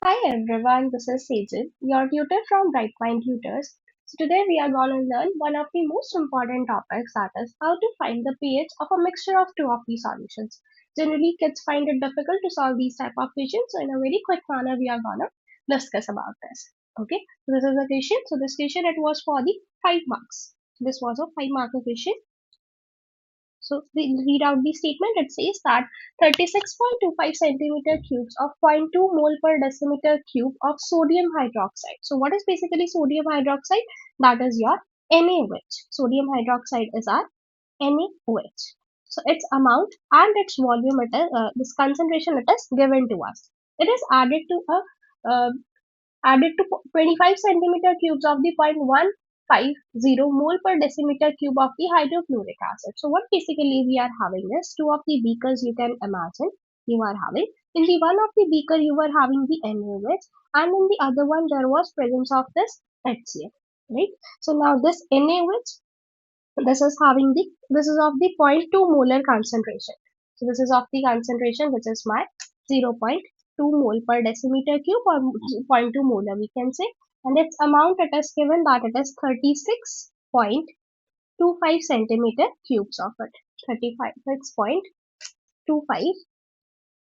Hi everyone, this is Sejal, your tutor from Bright Mind Tutors. So today we are going to learn one of the most important topics, that is how to find the pH of a mixture of two of the solutions. Generally kids find it difficult to solve these type of questions, so in a very quick manner we are going to discuss about this. Okay, so this is the question. So this question it was for the 5 marks. This was a 5 mark question. So we read out the statement. It says that 36.25 centimeter cubes of 0.2 mole per decimeter cube of sodium hydroxide. So what is basically sodium hydroxide? That is your NaOH. Sodium hydroxide is our NaOH. So its amount and its volume, this concentration it is given to us. It is added to 25 centimeter cubes of the 0.150 mole per decimeter cube of the hydrofluoric acid. So what basically we are having is two of the beakers you can imagine you are having. In the one of the beaker you were having the NaOH and in the other one there was presence of this HCl, right? So now this NaOH, this is of the zero point 0.2 molar concentration. So this is of the concentration which is my 0.2 mole per decimeter cube or zero point 0.2 molar we can say, and its amount it is given that it is 36.25 centimeter cubes of it. 36.25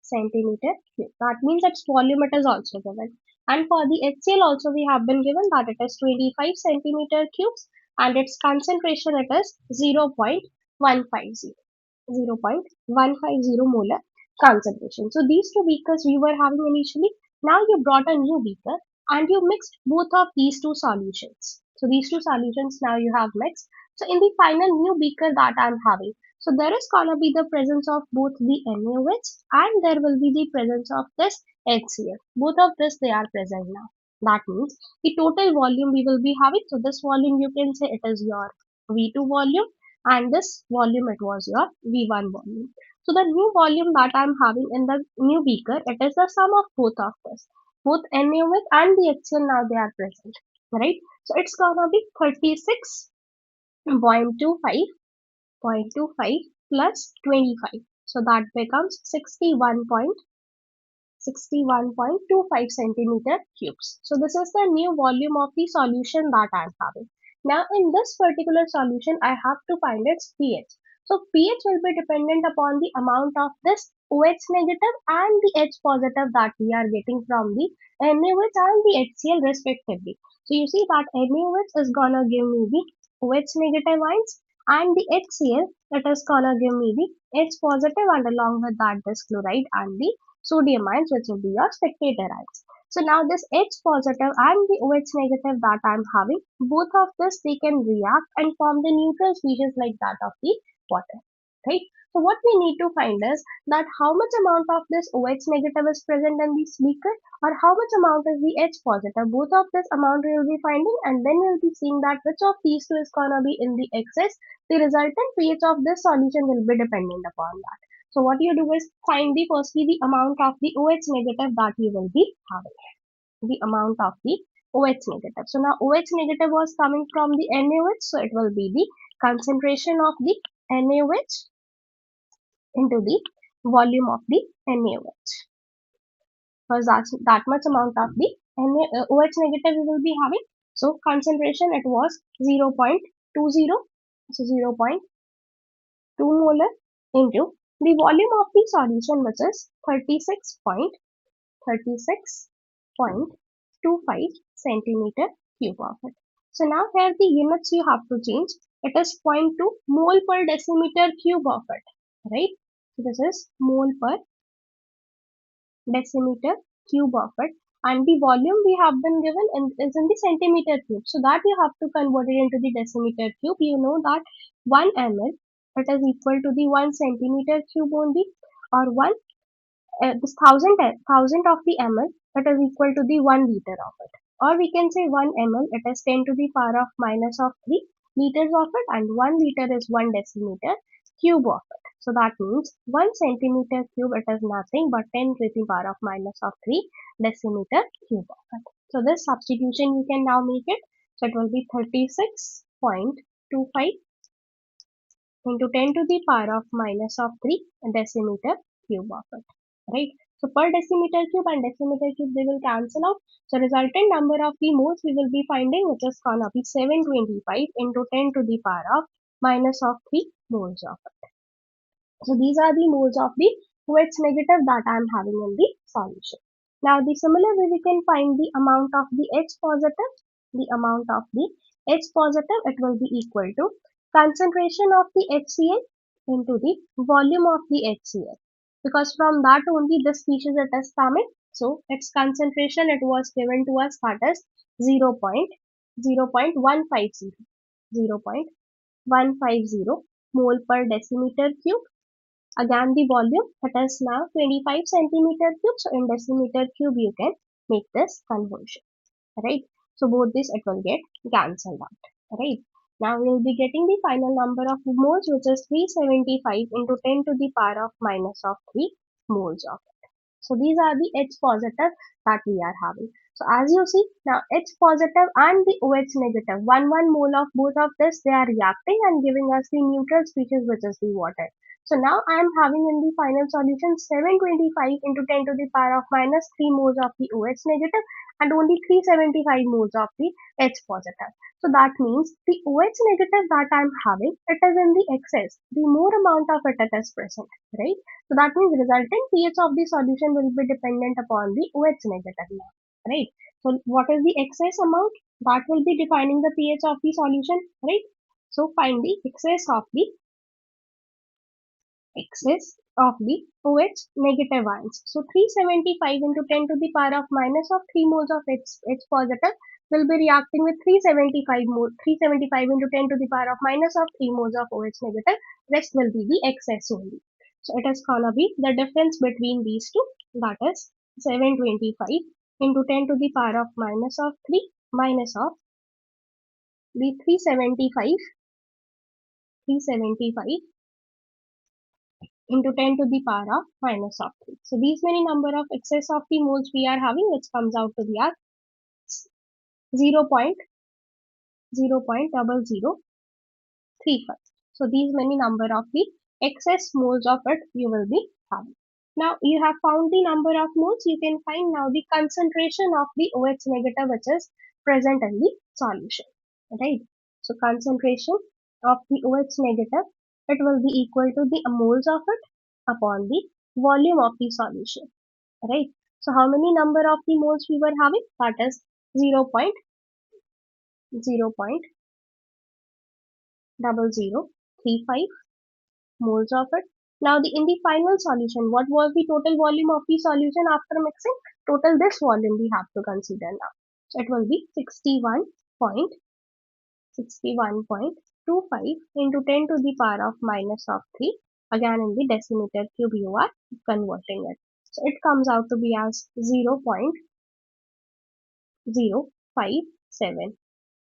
centimeter cube. That means its volume it is also given. And for the HCl also we have been given that it is 25 centimeter cubes and its concentration it is 0.150. 0.150 molar concentration. So these two beakers we were having initially. Now you brought a new beaker and you mixed both of these two solutions. So these two solutions now you have mixed. So in the final new beaker that I'm having, so there is gonna be the presence of both the NaOH and there will be the presence of this HCl. Both of this they are present now. That means the total volume we will be having. So this volume you can say it is your V2 volume and this volume it was your V1 volume. So the new volume that I'm having in the new beaker, it is the sum of both of this. Both NaOH and the HCl now they are present, right? So it's gonna be 36.25 plus 25. So that becomes 61.25 centimeter cubes. So this is the new volume of the solution that I am having. Now in this particular solution, I have to find its pH. So pH will be dependent upon the amount of this OH negative and the H positive that we are getting from the NaOH and the HCl respectively. So you see that NaOH is gonna give me the OH negative ions and the HCl that is gonna give me the H positive and along with that this chloride and the sodium ions which will be your spectator ions. So now this H positive and the OH negative that I am having, both of this they can react and form the neutral species like that of the water, right? So what we need to find is that how much amount of this OH negative is present in this beaker or how much amount is the H positive. Both of this amount we will be finding and then we will be seeing that which of these two is gonna be in the excess. The resultant pH of this solution will be dependent upon that. So what you do is find the firstly the amount of the OH negative that you will be having. The amount of the OH negative. So now OH negative was coming from the NaOH, so it will be the concentration of the NaOH into the volume of the NaOH. Because that's that much amount of the OH negative we will be having. So concentration it was 0.20, so 0.2 molar into the volume of the solution which is 36.25 centimeter cube of it. So now here the units you have to change. It is zero point 0.2 mole per decimeter cube of it, right? So this is mole per decimeter cube of it, and the volume we have been given is in the centimeter cube. So that you have to convert it into the decimeter cube. You know that 1 ml it is equal to the 1 centimeter cube only, or 1 this thousand of the ml that is equal to the 1 liter of it, or we can say 1 ml it is 10 to the power of minus of 3 liters of it, and 1 liter is 1 decimeter cube of it. So that means 1 centimeter cube it is nothing but 10 to the power of minus of 3 decimeter cube of it. So this substitution you can now make it. So it will be 36.25 into 10 to the power of minus of 3 decimeter cube of it, right? So per decimeter cube and decimeter cube, they will cancel out. So resultant number of the moles we will be finding, which is gonna be 725 into 10 to the power of minus of 3 moles of it. So these are the moles of the OH negative that I am having in the solution. Now the similar way we can find the amount of the H positive. The amount of the H positive, it will be equal to concentration of the HCl into the volume of the HCl. Because from that only this species it is coming. So its concentration it was given to us, that is 0.150 mole per decimeter cube. Again, the volume, it is now 25 centimeter cube. So in decimeter cube, you can make this conversion, right? So both this, it will get cancelled out, right? Now we will be getting the final number of moles, which is 375 into 10 to the power of minus of 3 moles of. So these are the H positive that we are having. So as you see now, H positive and the OH negative, one mole of both of this, they are reacting and giving us the neutral species, which is the water. So now I am having in the final solution 725 into 10 to the power of minus 3 moles of the OH negative and only 375 moles of the H positive. So that means the OH negative that I am having, it is in the excess. The more amount of it is present, right? So that means resultant pH of the solution will be dependent upon the OH negative now, right? So what is the excess amount? That will be defining the pH of the solution, right? So find the excess of the OH negative ions. So 375 into 10 to the power of minus of 3 moles of H positive will be reacting with 375 into 10 to the power of minus of 3 moles of OH negative. Rest will be the excess only. So it is gonna be the difference between these two, that is 725 into 10 to the power of minus of 3 minus of the 375 into 10 to the power of minus of 3. So these many number of excess of the moles we are having, which comes out to be as 0.0035. So these many number of the excess moles of it you will be having. Now you have found the number of moles, you can find now the concentration of the OH negative which is present in the solution, right? So concentration of the OH negative, it will be equal to the moles of it upon the volume of the solution, right? So how many number of the moles we were having? That is 0.0035 moles of it. Now in the final solution, what was the total volume of the solution after mixing? Total this volume we have to consider now. So it will be 61.25 into 10 to the power of minus of 3. Again in the decimeter cube you are converting it. So it comes out to be as 0.057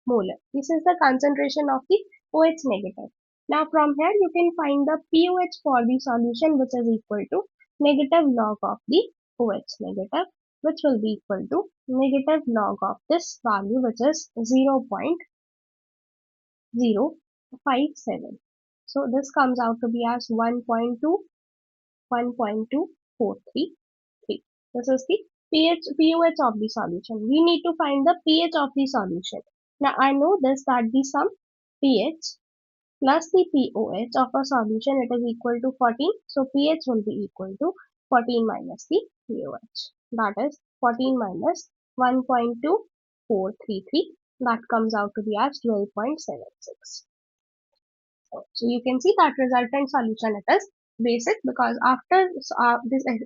molar. This is the concentration of the OH negative. Now from here you can find the pOH for the solution, which is equal to negative log of the OH negative, which will be equal to negative log of this value, which is 0.057. So this comes out to be as 1.2433. This is the pOH of the solution. We need to find the pH of the solution. Now I know this, that the sum pH plus the pOH of a solution, it is equal to 14. So pH will be equal to 14 minus the pOH. That is 14 minus 1.2433. That comes out to be as 12.76. So you can see that resultant solution it is basic, because after this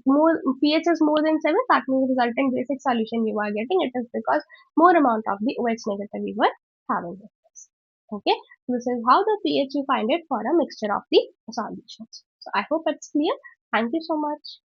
more pH is more than 7, that means resultant basic solution you are getting, it is because more amount of the OH negative you were having with this. Okay, this is how the pH you find it for a mixture of the solutions. So I hope it's clear. Thank you so much.